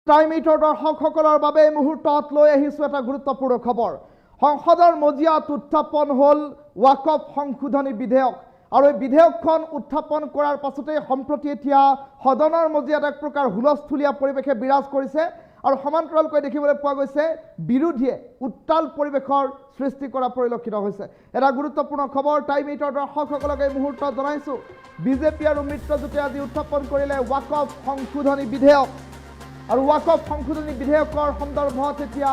Time এইটৰ দৰ্শকসকলৰ বাবে এই মুহূৰ্তত লৈ আহিছো এটা গুৰুত্বপূৰ্ণ খবৰ। সংসদৰ মজিয়াত উত্থাপন হ'ল ৱাকফ সংশোধনী বিধেয়ক আৰু এই বিধেয়কখন উত্থাপন কৰাৰ পাছতে সম্প্ৰতি এতিয়া সদনৰ মজিয়াত এক প্ৰকাৰ হুলস্থুলীয়া পৰিৱেশে বিৰাজ কৰিছে আৰু সমান্তৰালকৈ দেখিবলৈ পোৱা গৈছে বিৰোধীয়ে উত্তাল পৰিৱেশৰ সৃষ্টি কৰা পৰিলক্ষিত হৈছে। এটা গুৰুত্বপূৰ্ণ খবৰ টাইম এইটৰ দৰ্শকসকলক এই মুহূৰ্তত জনাইছো। বিজেপি আৰু মিত্ৰজোঁটে আজি উত্থাপন কৰিলে ৱাকফ সংশোধনী বিধেয়ক আৰু ৱাকফ সংশোধনী বিধেয়কৰ সন্দৰ্ভত এতিয়া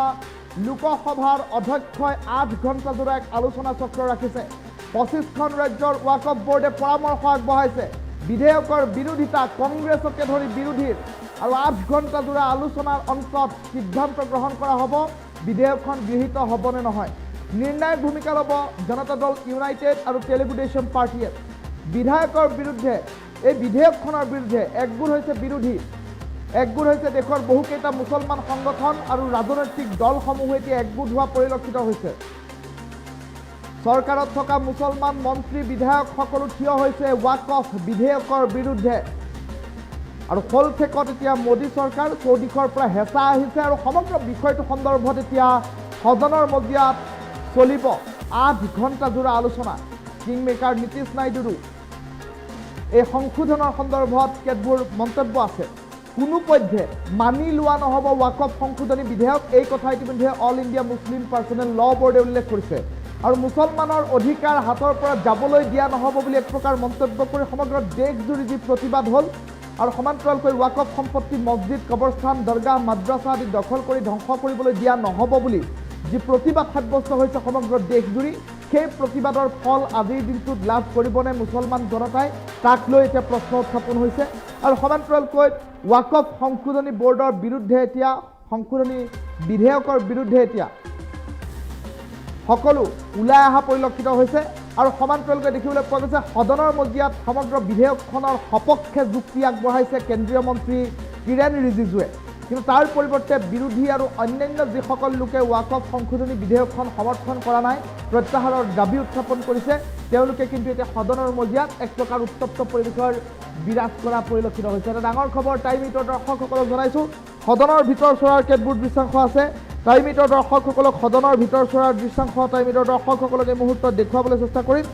লোকসভাৰ অধ্যক্ষই 8 ঘণ্টা জোৰা এক আলোচনা চক্ৰ ৰাখিছে। 25খন ৰাজ্যৰ ৱাকফ বোৰ্ডে পৰামৰ্শ আগবঢ়াইছে। বিধেয়কৰ বিৰোধিতা কংগ্ৰেছকে ধৰি বিৰোধীৰ আৰু 8 ঘণ্টা জোৰা আলোচনাৰ অন্তত সিদ্ধান্ত গ্ৰহণ কৰা হ'ব বিধেয়কখন গৃহীত হ'ব নে নহয়। নিৰ্ণায়ক ভূমিকা ল'ব জনতা দল ইউনাইটেড আৰু তেলেগু দেশম পাৰ্টিয়ে। বিধায়কৰ বিৰুদ্ধে এই বিধেয়কখনৰ বিৰুদ্ধে একগোট হৈছে বিৰোধী, একগোট হৈছে দেশৰ বহুকেইটা মুছলমান সংগঠন আৰু ৰাজনৈতিক দলসমূহে এতিয়া একগোট হোৱা পৰিলক্ষিত হৈছে। চৰকাৰত থকা মুছলমান মন্ত্ৰী বিধায়ক সকলো থিয় হৈছে ৱাকফ বিধেয়কৰ বিৰুদ্ধে আৰু ফলঠেকত এতিয়া মোদী চৰকাৰ চৌদিশৰ পৰা হেঁচা আহিছে আৰু সমগ্ৰ বিষয়টো সন্দৰ্ভত এতিয়া সদনৰ মজিয়াত চলিব 8 ঘণ্টা জোৰা আলোচনা। কিংমেকাৰ নীতিশ নাইডুৰো এই সংশোধনৰ সন্দৰ্ভত কেতবোৰ মন্তব্য আছে। কোনো পধ্যে মানি লোৱা নহ'ব ৱাকফ সংশোধনী বিধেয়ক, এই কথা ইতিমধ্যে অল ইণ্ডিয়া মুছলিম পাৰ্চনেল ল বৰ্ডে উল্লেখ কৰিছে আৰু মুছলমানৰ অধিকাৰ হাতৰ পৰা যাবলৈ দিয়া নহ'ব বুলি এক প্ৰকাৰ মন্তব্য কৰি সমগ্ৰ দেশজুৰি যি প্ৰতিবাদ হ'ল আৰু সমান্তৰালকৈ ৱাকফ সম্পত্তি মছজিদ কবৰস্থান দৰগাহ মাদ্ৰাছা আদি দখল কৰি ধ্বংস কৰিবলৈ দিয়া নহ'ব বুলি যি প্ৰতিবাদ সাব্যস্ত হৈছে সমগ্ৰ দেশজুৰি, সেই প্ৰতিবাদৰ ফল আজিৰ দিনটোত লাভ কৰিবনে মুছলমান জনতাই, তাক লৈ এতিয়া প্ৰশ্ন উত্থাপন হৈছে আৰু সমান্তৰালকৈ ৱাকফ সংশোধনী বোৰ্ডৰ বিৰুদ্ধে এতিয়া সংশোধনী বিধেয়কৰ বিৰুদ্ধে এতিয়া সকলো ওলাই অহা পৰিলক্ষিত হৈছে আৰু সমান্তৰালকৈ দেখিবলৈ পোৱা গৈছে সদনৰ মজিয়াত সমগ্ৰ বিধেয়কখনৰ সপক্ষে যুক্তি আগবঢ়াইছে কেন্দ্ৰীয় মন্ত্ৰী কিৰেণ ৰিজিজুৱে। কিন্তু তাৰ পৰিৱৰ্তে বিৰোধী আৰু অন্যান্য যিসকল লোকে ৱাকফ সংশোধনী বিধেয়কখন সমৰ্থন কৰা নাই, প্ৰত্যাহাৰৰ দাবী উত্থাপন কৰিছে, তেওঁলোকে কিন্তু এতিয়া সদনৰ মজিয়াত এক প্ৰকাৰ উত্তপ্ত পৰিৱেশৰ বিৰাজ কৰা পৰিলক্ষিত হৈছে। এটা ডাঙৰ খবৰ টাইম এইটৰ দৰ্শকসকলক জনাইছোঁ। সদনৰ ভিতৰ চোৱাৰ কেতবোৰ দৃশ্যাংশ আছে। টাইম এইটৰ দৰ্শকসকলক সদনৰ ভিতৰ চোৱাৰ দৃশ্যাংশ টাইম এইটৰ দৰ্শকসকলক এই মুহূৰ্তত দেখুৱাবলৈ চেষ্টা কৰিম।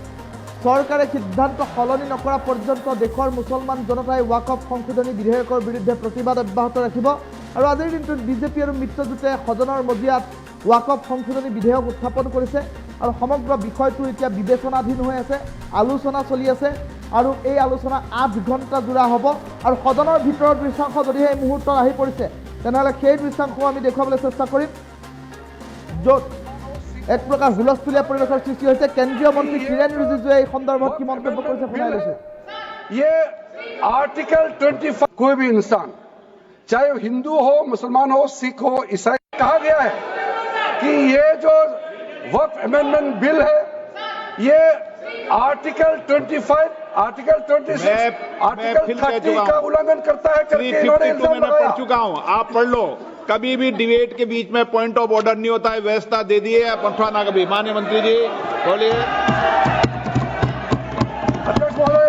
চৰকাৰে সিদ্ধান্ত সলনি নকৰা পৰ্যন্ত দেশৰ মুছলমান জনতাই ৱাকফ সংশোধনী বিধেয়কৰ বিৰুদ্ধে প্ৰতিবাদ অব্যাহত ৰাখিব আৰু আজিৰ দিনটোত বিজেপি আৰু মিত্ৰজোঁটে সদনৰ মজিয়াত ৱাকফ সংশোধনী বিধেয়ক উত্থাপন কৰিছে আৰু সমগ্ৰ বিষয়টো এতিয়া বিবেচনাধীন হৈ আছে, আলোচনা চলি আছে আৰু এই আলোচনা 8 ঘণ্টা জোৰা হ'ব আৰু সদনৰ ভিতৰৰ দৃশ্যাংশ যদিহে এই মুহূৰ্তত আহি পৰিছে তেনেহ'লে সেই দৃশ্যাংশ আমি দেখুৱাবলৈ চেষ্টা কৰিম, য'ত এক প্ৰকাৰ হুলস্থুলীয়া পৰিৱেশৰ সৃষ্টি হৈছে। কেন্দ্ৰীয় মন্ত্ৰী কিৰেণ ৰিজিজুৱে এই সন্দৰ্ভত কি মন্তব্য কৰিছে শুনাই লৈছে। ये आर्टिकल 25 कोई भी इंसान चाहे हिंदू हो, मुसलमान हो, सिख हो, ईसाई, कहा गया है कि ये जो वक्फ अमेंडमेंट बिल है ये आर्टिकल 25, आर्टिकल 26, आर्टिकल 30 का उल्लंघन करता है करके इन्होंने इल्जाम लगाया। पढ़ चुका हूं, आप पढ़ लो। कभी भी डिबेट के बीच में पॉइंट ऑफ ऑर्डर नहीं होता है, व्यवस्था दे दी है पंथवाना कभी। माननीय मंत्री जी बोलिए। अध्यक्ष महोदय,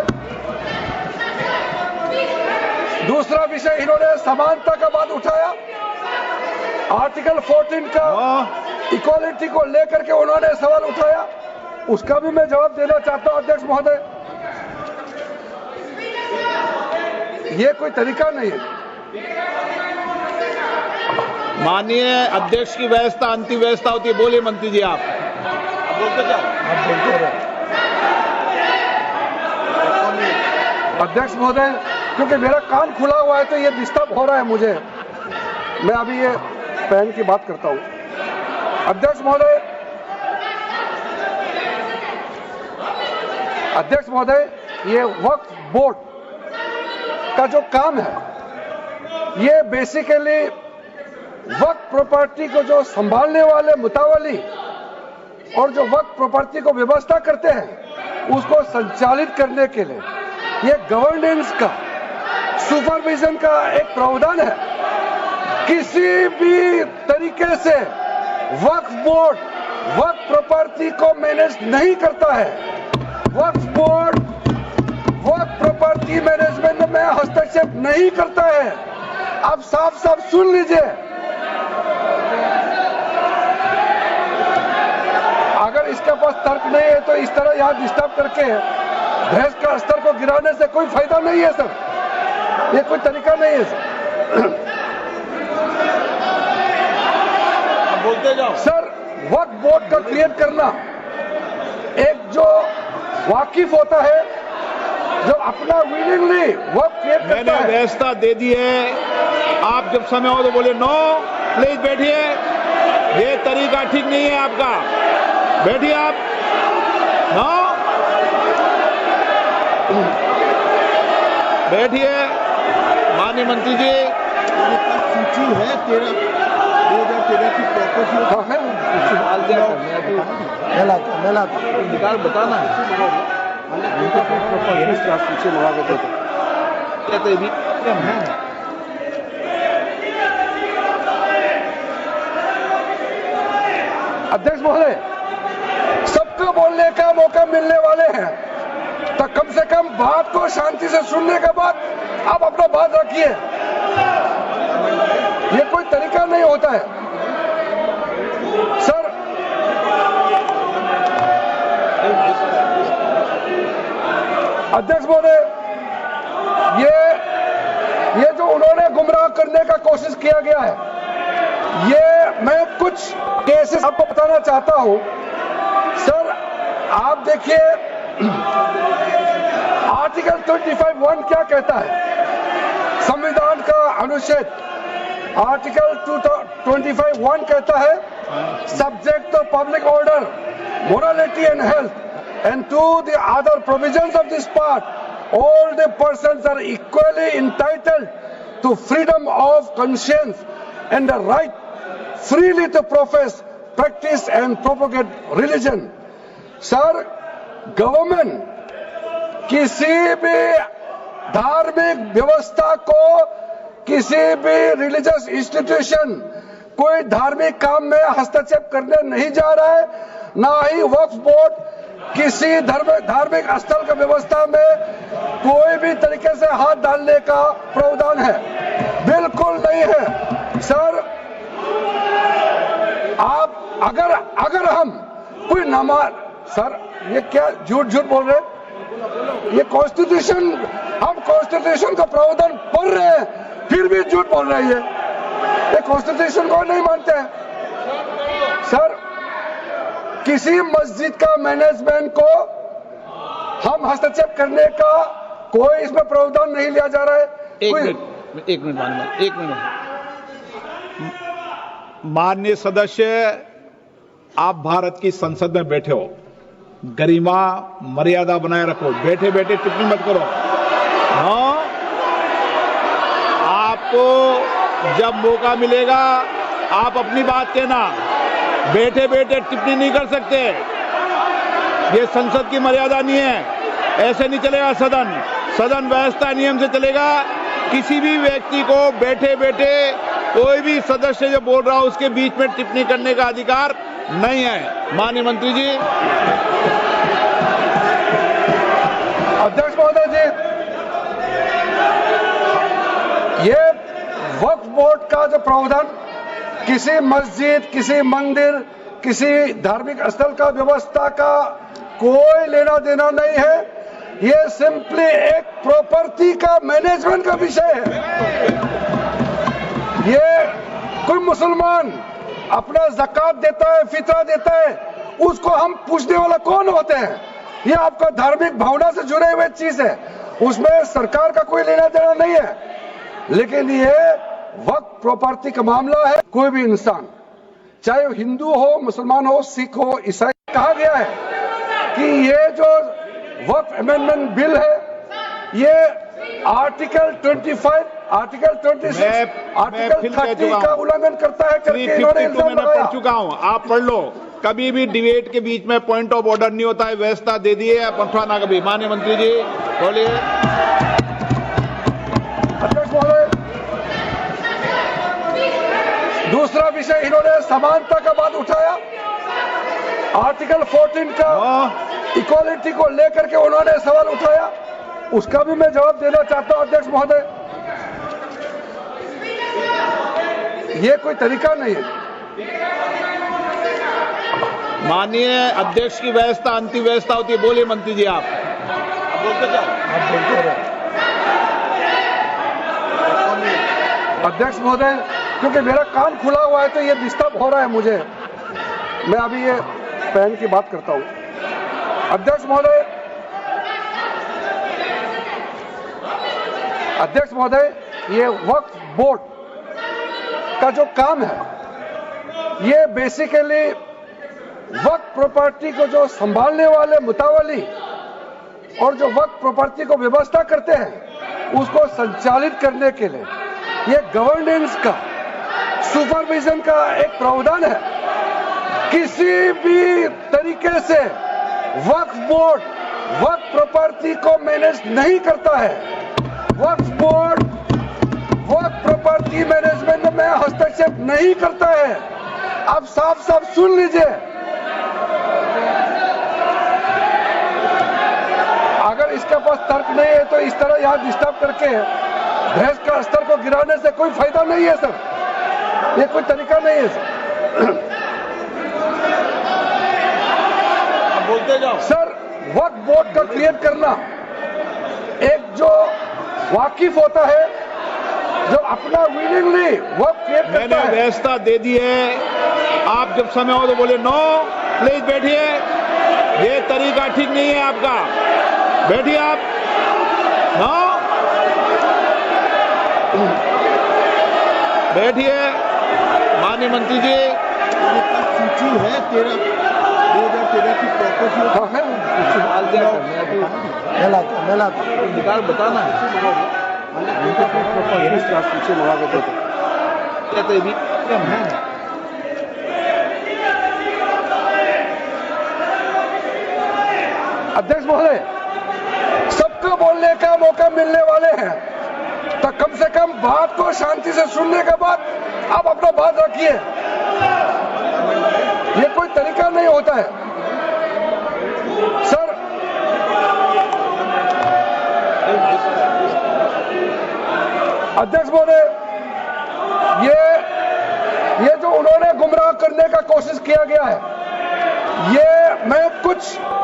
दूसरा विषय इन्होंने समानता का बात उठाया। आर्टिकल 14 का इक्वालिटी को लेकर के उन्होंने सवाल उठाया, उसका भी मैं जवाब देना चाहता हूं अध्यक्ष महोदय। ये कोई तरीका नहीं है। माननीय अध्यक्ष की व्यवस्था अंतिम व्यवस्था होती है। बोलिए मंत्री जी आप बोलते जाओ। अध्यक्ष महोदय, क्योंकि मेरा कान खुला हुआ है तो ये डिस्टर्ब हो रहा है मुझे, मैं अभी ये पहन की बात करता हूं। अध्यक्ष महोदय, अध्यक्ष महोदय, ये वक्फ बोर्ड का जो काम है ये बेसिकली वक्फ प्रॉपर्टी को जो संभालने वाले मुतावली और जो वक्फ प्रॉपर्टी को व्यवस्था करते हैं उसको संचालित करने के लिए ये गवर्नेंस का, सुपरविजन का एक प्रावधान है। किसी भी तरीके से वक्फ बोर्ड वक्फ प्रॉपर्टी को मैनेज नहीं करता है। वक्फ बोर्ड वक्फ प्रॉपर्टी मैनेजमेंट में हस्तक्षेप नहीं करता है। आप साफ साफ सुन लीजिए, अगर इसके पास तर्क नहीं है तो इस तरह यहां डिस्टर्ब करके बहस का स्तर को गिराने से कोई फायदा नहीं है सर, ये कोई तरीका नहीं है सर। बोलते जाओ सर, वक्फ बोर्ड का क्रिएट करना एक जो वाकिफ होता है, जो अपना विलिंगली वक्फ क्रिएट करता मैंने है। व्यवस्था दे दी है, आप जब समय हो तो बोले नो, प्लीज बैठिए, ये तरीका ठीक नहीं है आपका, बैठिए आप। नो, बैठिए माननीय मंत्री जी। सूची है 2013 की प्रॉपर्टी हाँ, है। निकाल बताना सूची मंगा के देते कहते भी अध्यक्ष महोदय, सबको बोलने का मौका मिलने वाले हैं, तो कम से कम बात को शांति से सुनने के बाद आप अपना बात रखिए, ये कोई तरीका नहीं होता है सर। अध्यक्ष महोदय, ये जो उन्होंने गुमराह करने का कोशिश किया गया है, ये मैं कुछ केसेस आपको बताना चाहता हूं सर। आप देखिए आर्टिकल 25(1) क्या कहता है, संविधान का अनुच्छेद आर्टिकल 25(1) कहता है, subject to public order, morality and health, and to the other provisions of this part, all the persons are equally entitled to freedom of conscience and the right freely to profess, practice and propagate religion. Sir, government किसी भी धार्मिक व्यवस्था को, किसी भी religious institution, कोई धार्मिक काम में हस्तक्षेप करने नहीं जा रहा है, ना ही वक्फ बोर्ड किसी धार्मिक स्थल का व्यवस्था में कोई भी तरीके से हाथ डालने का प्रावधान है, बिल्कुल नहीं है सर। आप अगर हम कोई नमाज, सर ये क्या झूठ बोल रहे हैं, ये कॉन्स्टिट्यूशन, हम कॉन्स्टिट्यूशन का प्रावधान पढ़ रहे हैं फिर भी झूठ बोल रही है, ये कॉन्स्टिट्यूशन को नहीं मानते हैं सर। किसी मस्जिद का मैनेजमेंट को हम हस्तक्षेप करने का कोई इसमें प्रावधान नहीं लिया जा रहा है। एक मिनट माननीय सदस्य, आप भारत की संसद में बैठे हो, गरिमा मर्यादा बनाए रखो, बैठे बैठे टिप्पणी मत करो। हाँ, आपको जब मौका मिलेगा आप अपनी बात कहना, बैठे बैठे टिप्पणी नहीं कर सकते, ये संसद की मर्यादा नहीं है, ऐसे नहीं चलेगा सदन। सदन व्यवस्था नियम से चलेगा। किसी भी व्यक्ति को बैठे बैठे कोई भी सदस्य जो बोल रहा हो उसके बीच में टिप्पणी करने का अधिकार नहीं है। माननीय मंत्री जी। अध्यक्ष महोदय जी, ये वक्फ बोर्ड का जो प्रावधान किसी मस्जिद, किसी मंदिर, किसी धार्मिक स्थल का व्यवस्था का कोई लेना देना नहीं है, ये सिंपली एक प्रॉपर्टी का मैनेजमेंट का विषय है। ये कोई मुसलमान अपना ज़कात देता है, फितरा देता है, उसको हम पूछने वाला कौन होते हैं? ये आपका धार्मिक भावना से जुड़े हुए चीज है, उसमें सरकार का कोई लेना देना नहीं है। लेकिन ये वक्फ प्रॉपर्टी का मामला है, कोई भी इंसान, चाहे वो हिंदू हो, मुसलमान हो, सिख हो, ईसाई, कहा गया है कि ये जो वक्फ अमेंडमेंट बिल है, ये आर्टिकल 25, आर्टिकल 26, आर्टिकल 30 का उल्लंघन करता है करके इन्होंने इल्जाम मैंने लगाया। पढ़ चुका हूं, आप पढ़ लो। कभी भी डिबेट के बीच में पॉइंट ऑफ ऑर्डर नहीं होता है, व्यवस्था दे दी है, पंथवा ना कभी। माननीय मंत्री जी बोलिए। अध्यक्ष महोदय, दूसरा विषय इन्होंने समानता का बात उठाया, आर्टिकल 14 का इक्वालिटी को लेकर के उन्होंने सवाल उठाया, उसका भी मैं जवाब देना चाहता हूं अध्यक्ष महोदय। ये कोई तरीका नहीं है। माननीय अध्यक्ष की व्यवस्था अंतिम व्यवस्था होती है। बोलिए मंत्री जी आप बोलते जाओ। अध्यक्ष महोदय, क्योंकि मेरा कान खुला हुआ है तो ये डिस्टर्ब हो रहा है मुझे। मैं अभी ये फैन की बात करता हूं। अध्यक्ष महोदय, ये वक्फ बोर्ड का जो काम है, ये बेसिकली वक्फ प्रॉपर्टी को जो संभालने वाले मुतावली और जो वक्फ प्रॉपर्टी को व्यवस्था करते हैं उसको संचालित करने के लिए ये गवर्नेंस का, सुपरविजन का एक प्रावधान है। किसी भी तरीके से वक्फ बोर्ड वक्फ प्रॉपर्टी को मैनेज नहीं करता है। वक्फ बोर्ड वक्फ प्रॉपर्टी मैनेजमेंट में हस्तक्षेप नहीं करता है। आप साफ साफ सुन लीजिए। अगर इसके पास तर्क नहीं है तो इस तरह यहां डिस्टर्ब करके बहस का स्तर को गिराने से कोई फायदा नहीं है सर। ये कोई तरीका नहीं है सर। बोलते जाओ। सर, वक्फ बोर्ड का क्रिएट करना एक जो वाकिफ होता है, जो अपना विलिंगली वक्फ क्रिएट करता मैंने है। व्यवस्था दे दी है। आप जब समय हो तो बोले नो, प्लीज बैठिए। ये तरीका ठीक नहीं है आपका। बैठिए आप। नो, बैठिए। माननीय मंत्री जी, सूची है 2013 की प्रॉपर्टी हाँ, है। निकाल बताना सूची मंगा के देते कहते भी अध्यक्ष महोदय, सबको बोलने का मौका मिलने वाले हैं तो कम से कम बात को शांति से सुनने के बाद आप अपना बात रखिए। ये कोई तरीका नहीं होता है सर। अध्यक्ष महोदय, ये जो उन्होंने गुमराह करने का कोशिश किया गया है, ये मैं कुछ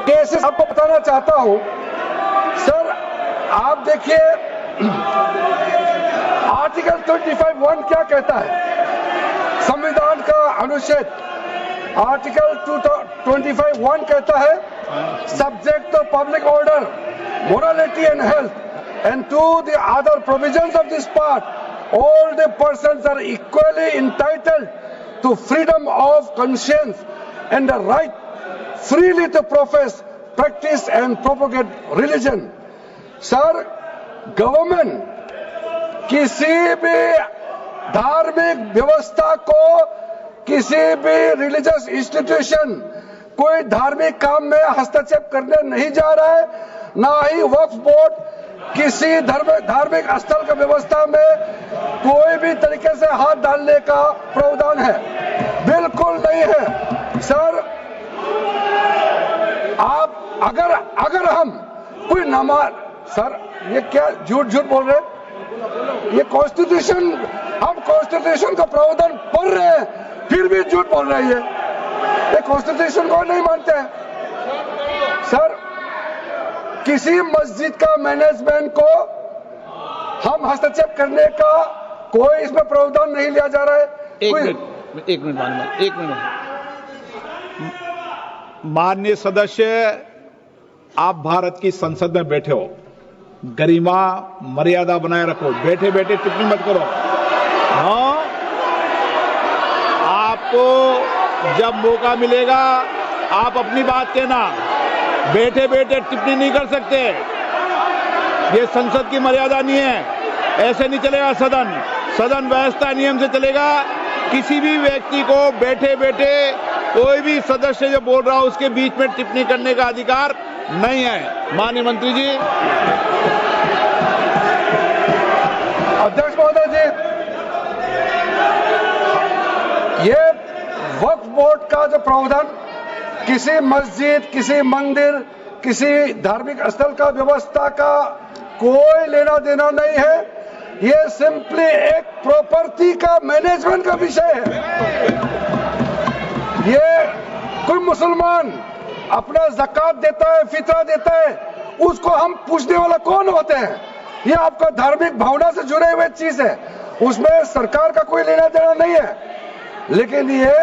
केसेस आपको बताना चाहता हूं सर। आप देखिए आर्टिकल 25(1) क्या कहता है। संविधान का अनुच्छेद आर्टिकल 25(1) कहता है, subject to public order, morality and health, and to the other provisions of this part, all the persons are equally entitled to freedom of conscience and the right freely to profess, practice and propagate religion. Sir, government किसी भी धार्मिक व्यवस्था को, किसी भी religious institution, कोई धार्मिक काम में हस्तक्षेप करने नहीं जा रहा है। ना ही वक्फ बोर्ड किसी धार्मिक स्थल की व्यवस्था में कोई भी तरीके से हाथ डालने का प्रावधान है, बिल्कुल नहीं है सर। आप अगर हम कोई नमाज, सर ये क्या झूठ बोल रहे हैं। ये कॉन्स्टिट्यूशन, हम कॉन्स्टिट्यूशन का प्रावधान पढ़ रहे हैं फिर भी झूठ बोल रहे हैं। ये कॉन्स्टिट्यूशन को नहीं मानते हैं सर। किसी मस्जिद का मैनेजमेंट को हम हस्तक्षेप करने का कोई इसमें प्रावधान नहीं लिया जा रहा है। एक मिनट माननीय सदस्य, आप भारत की संसद में बैठे हो, गरिमा मर्यादा बनाए रखो। बैठे बैठे टिप्पणी मत करो। हाँ, आपको जब मौका मिलेगा आप अपनी बात कहना। बैठे बैठे टिप्पणी नहीं कर सकते। ये संसद की मर्यादा नहीं है। ऐसे नहीं चलेगा सदन। सदन व्यवस्था नियम से चलेगा। किसी भी व्यक्ति को बैठे बैठे कोई भी सदस्य जो बोल रहा हो उसके बीच में टिप्पणी करने का अधिकार नहीं है। माननीय मंत्री जी। अध्यक्ष महोदय जी, ये वक्फ बोर्ड का जो प्रावधान किसी मस्जिद, किसी मंदिर, किसी धार्मिक स्थल का व्यवस्था का कोई लेना देना नहीं है। ये सिंपली एक प्रॉपर्टी का मैनेजमेंट का विषय है। ये कोई मुसलमान अपना ज़कात देता है, फितरा देता है, उसको हम पूछने वाला कौन होते हैं? ये आपका धार्मिक भावना से जुड़े हुए चीज है, उसमें सरकार का कोई लेना देना नहीं है। लेकिन ये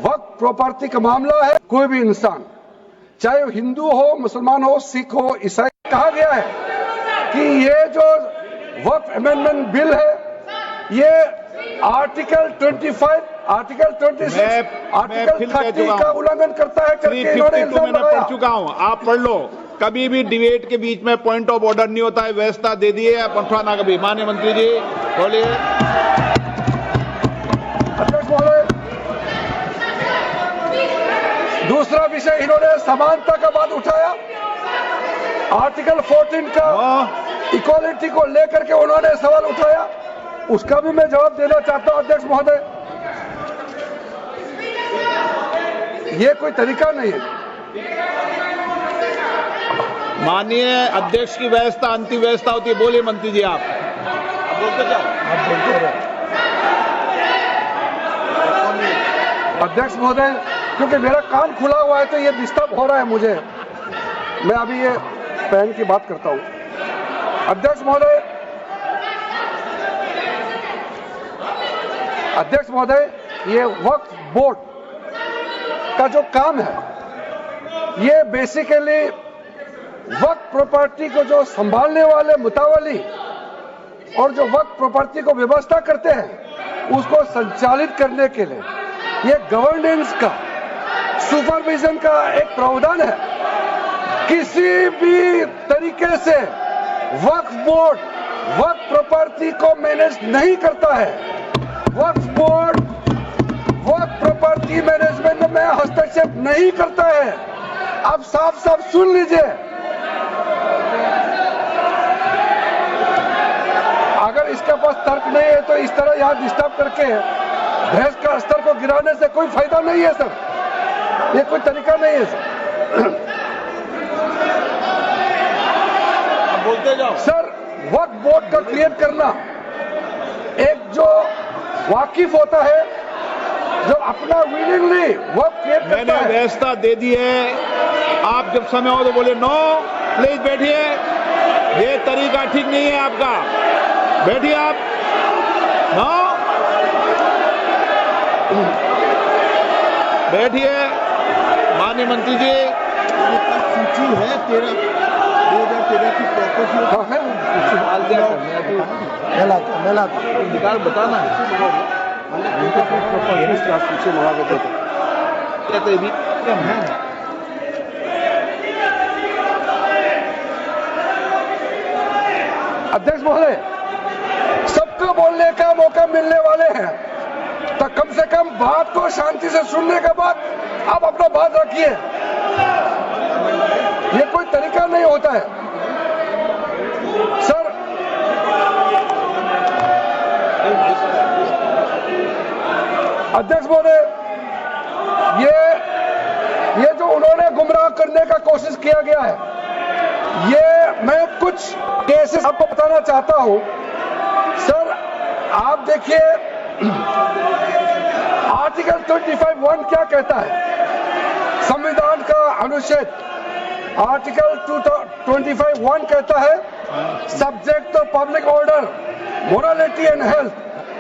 वक्फ प्रॉपर्टी का मामला है। कोई भी इंसान, चाहे वो हिंदू हो, मुसलमान हो, सिख हो, ईसाई, कहा गया है कि ये जो वक्फ अमेंडमेंट बिल है, ये आर्टिकल 25, आर्टिकल 26, आर्टिकल 30 का उल्लंघन करता है करके इन्होंने इल्जाम मैंने लगाया। पढ़ चुका हूं, आप पढ़ लो। कभी भी डिबेट के बीच में पॉइंट ऑफ ऑर्डर नहीं होता है, व्यवस्था दे दी है पठवाना कभी। माननीय मंत्री जी बोलिए। अध्यक्ष महोदय, दूसरा विषय इन्होंने समानता का बात उठाया। आर्टिकल 14 का इक्वालिटी को लेकर के उन्होंने सवाल उठाया, उसका भी मैं जवाब देना चाहता हूं अध्यक्ष महोदय। ये कोई तरीका नहीं है। माननीय अध्यक्ष की व्यवस्था अंतिम व्यवस्था होती है। बोलिए मंत्री जी आप बोलते जाओ। अध्यक्ष महोदय, क्योंकि मेरा कान खुला हुआ है तो ये डिस्टर्ब हो रहा है मुझे। मैं अभी ये पहन की बात करता हूं। अध्यक्ष महोदय, अध्यक्ष महोदय, ये वक्फ बोर्ड का जो काम है, ये बेसिकली वक्फ प्रॉपर्टी को जो संभालने वाले मुतावली और जो वक्फ प्रॉपर्टी को व्यवस्था करते हैं, उसको संचालित करने के लिए ये गवर्नेंस का, सुपरविजन का एक प्रावधान है। किसी भी तरीके से वक्फ बोर्ड वक्फ प्रॉपर्टी को मैनेज नहीं करता है। वक्फ बोर्ड वक्फ प्रॉपर्टी मैनेजमेंट में हस्तक्षेप नहीं करता है। अब साफ साफ सुन लीजिए, अगर इसके पास तर्क नहीं है तो इस तरह यहां डिस्टर्ब करके बहस का स्तर को गिराने से कोई फायदा नहीं है सर। ये कोई तरीका नहीं है सर। बोलते जाओ सर, वक्फ बोर्ड का क्रिएट करना, एक जो वाकिफ होता है, जो अपना विलिंगली वक्फ क्रिएट करता मैंने है। व्यवस्था दे दी है। आप जब समय हो तो बोले नो, प्लीज बैठिए। ये तरीका ठीक नहीं है आपका, बैठिए आप। नो, बैठिए। माननीय मंत्री जी, सूची है 2013 की प्रॉपर्टी निकाल बताना सूची मंगा के देते कहते भी अध्यक्ष महोदय, सबको बोलने का मौका मिलने वाले हैं, तो कम से कम बात को शांति से सुनने के बाद आप अपना बात रखिए। ये कोई तरीका नहीं होता है सर। अध्यक्ष महोदय, ये जो उन्होंने गुमराह करने का कोशिश किया गया है, ये मैं कुछ केसेस आपको बताना चाहता हूं सर। आप देखिए, आर्टिकल 25(1) क्या कहता है? संविधान का अनुच्छेद आर्टिकल 25(1) कहता है, subject to public order, morality and health,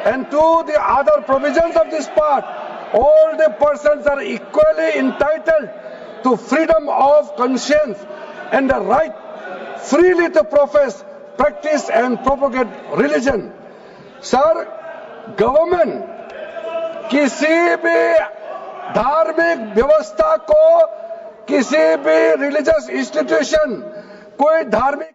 and to the other provisions of this part, all the persons are equally entitled to freedom of conscience and the right freely to profess, practice and propagate religion. Sir, government किसी भी धार्मिक व्यवस्था को, किसी भी religious institution, कोई धार्मिक